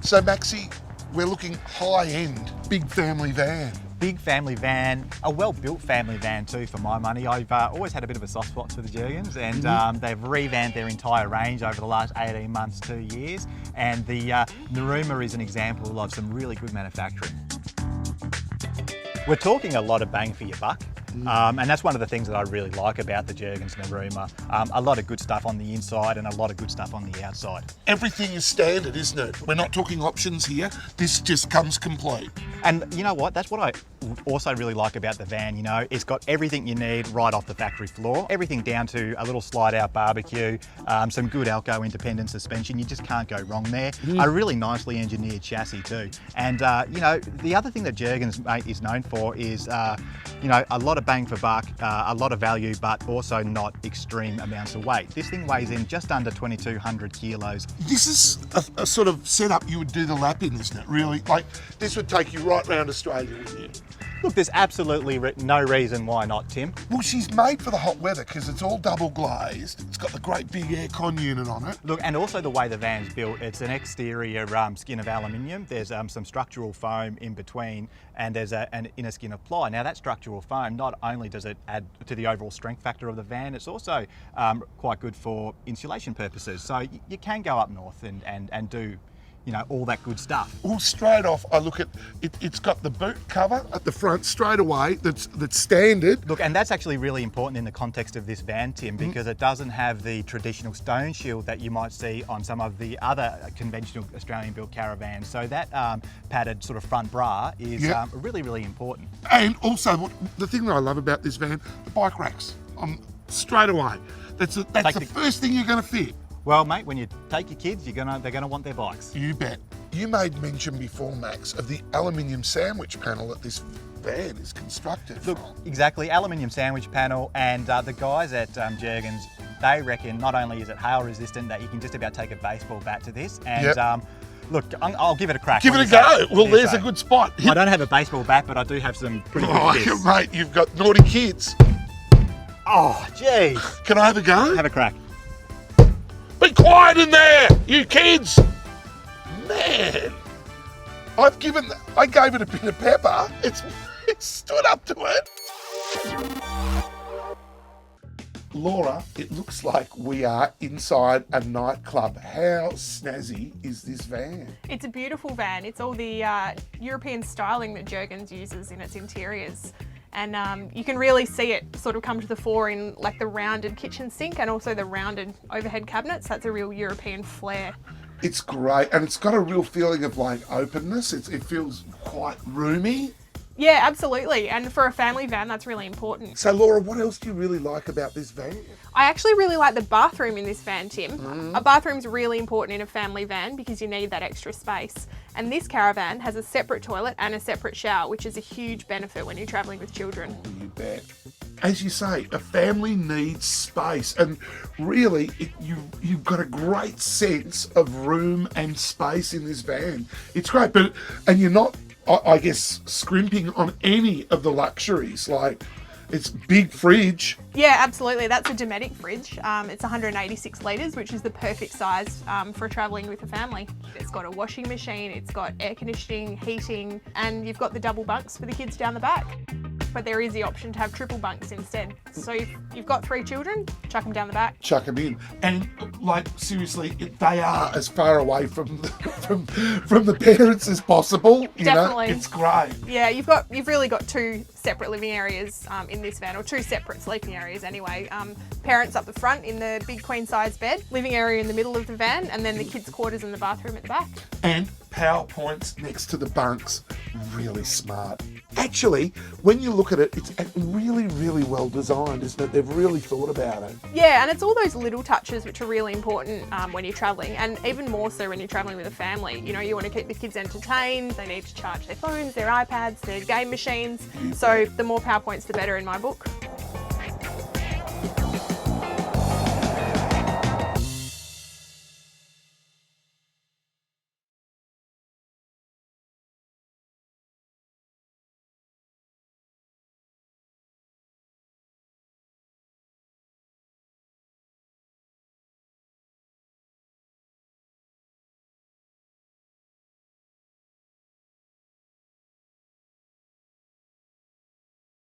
So Maxie, we're looking high-end, big family van. Big family van, a well-built family van too for my money. I've always had a bit of a soft spot for the Jurgens, and they've revamped their entire range over the last 18 months, 2 years. And the Narooma is an example of some really good manufacturing. We're talking a lot of bang for your buck. And that's one of the things that I really like about the Jurgens Narooma. A lot of good stuff on the inside and a lot of good stuff on the outside. Everything is standard, isn't it? We're not talking options here. This just comes complete. And you know what? That's what I also really like about the van, you know. It's got everything you need right off the factory floor. Everything down to a little slide-out barbecue, some good Alco independent suspension. You just can't go wrong there. A really nicely engineered chassis too. And, you know, the other thing that Jurgens is known for is, you know, a lot of bang for buck, a lot of value, but also not extreme amounts of weight. This thing weighs in just under 2,200 kilos. This is a sort of setup you would do the lap in, isn't it, really? Like, this would take you right round Australia with you. Look, there's absolutely no reason why not, Tim. Well, she's made for the hot weather because it's all double glazed. It's got the great big aircon unit on it. Look, and also the way the van's built, it's an exterior skin of aluminium. There's some structural foam in between, and there's an inner skin of ply. Now that structural foam, not only does it add to the overall strength factor of the van, it's also quite good for insulation purposes. So you can go up north and do, you know, all that good stuff. Well, straight off, I look at it. It's got the boot cover at the front straight away. That's standard. Look, and that's actually really important in the context of this van, Tim, because it doesn't have the traditional stone shield that you might see on some of the other conventional Australian-built caravans. So that padded sort of front bra is really, really important. And also, the thing that I love about this van, the bike racks. Straight away. That's the first thing you're going to fit. Well, mate, when you take your kids, they're gonna want their bikes. You bet. You made mention before, Max, of the aluminium sandwich panel that this van is constructed Look, from. exactly, aluminium sandwich panel, and the guys at Jurgens, they reckon not only is it hail resistant, that you can just about take a baseball bat to this, and look, I'll give it a crack. Give it a go. Well, there's a good spot. I don't have a baseball bat, but I do have some pretty good fists. Mate, you've got naughty kids. Oh, gee. Can I have a go? Have a crack. Be quiet in there, you kids! Man, I gave it a bit of pepper. It stood up to it. Laura, it looks like we are inside a nightclub. How snazzy is this van? It's a beautiful van. It's all the European styling that Jurgens uses in its interiors. And you can really see it sort of come to the fore in like the rounded kitchen sink and also the rounded overhead cabinets. That's a real European flair. It's great, and it's got a real feeling of like openness. It feels quite roomy. Yeah, absolutely. And for a family van, that's really important. So Laura, what else do you really like about this van? I actually really like the bathroom in this van, Tim. A bathroom's really important in a family van because you need that extra space. And this Caravan has a separate toilet and a separate shower, which is a huge benefit when you're travelling with children. Oh, you bet. As you say, a family needs space, and really, you've got a great sense of room and space in this van. It's great, and you're not, I guess, scrimping on any of the luxuries. Like, it's big fridge. Yeah, absolutely. That's a Dometic fridge. It's 186 litres, which is the perfect size for travelling with a family. It's got a washing machine, it's got air conditioning, heating, and you've got the double bunks for the kids down the back. But there is the option to have triple bunks instead. So if you've got 3 children, chuck them down the back. Chuck them in. And like, seriously, they are as far away from the parents as possible. You Definitely. know? It's great. Yeah, you've really got 2 separate living areas in this van, or 2 separate sleeping areas anyway. Parents up the front in the big queen size bed, living area in the middle of the van, and then the kids' quarters in the bathroom at the back. And power points next to the bunks. Really smart. Actually, when you look at it, it's really, really well designed, isn't it? They've really thought about it. Yeah, and it's all those little touches which are really important when you're travelling, and even more so when you're travelling with a family. You know, you want to keep the kids entertained, they need to charge their phones, their iPads, their game machines. So the more PowerPoints, the better in my book.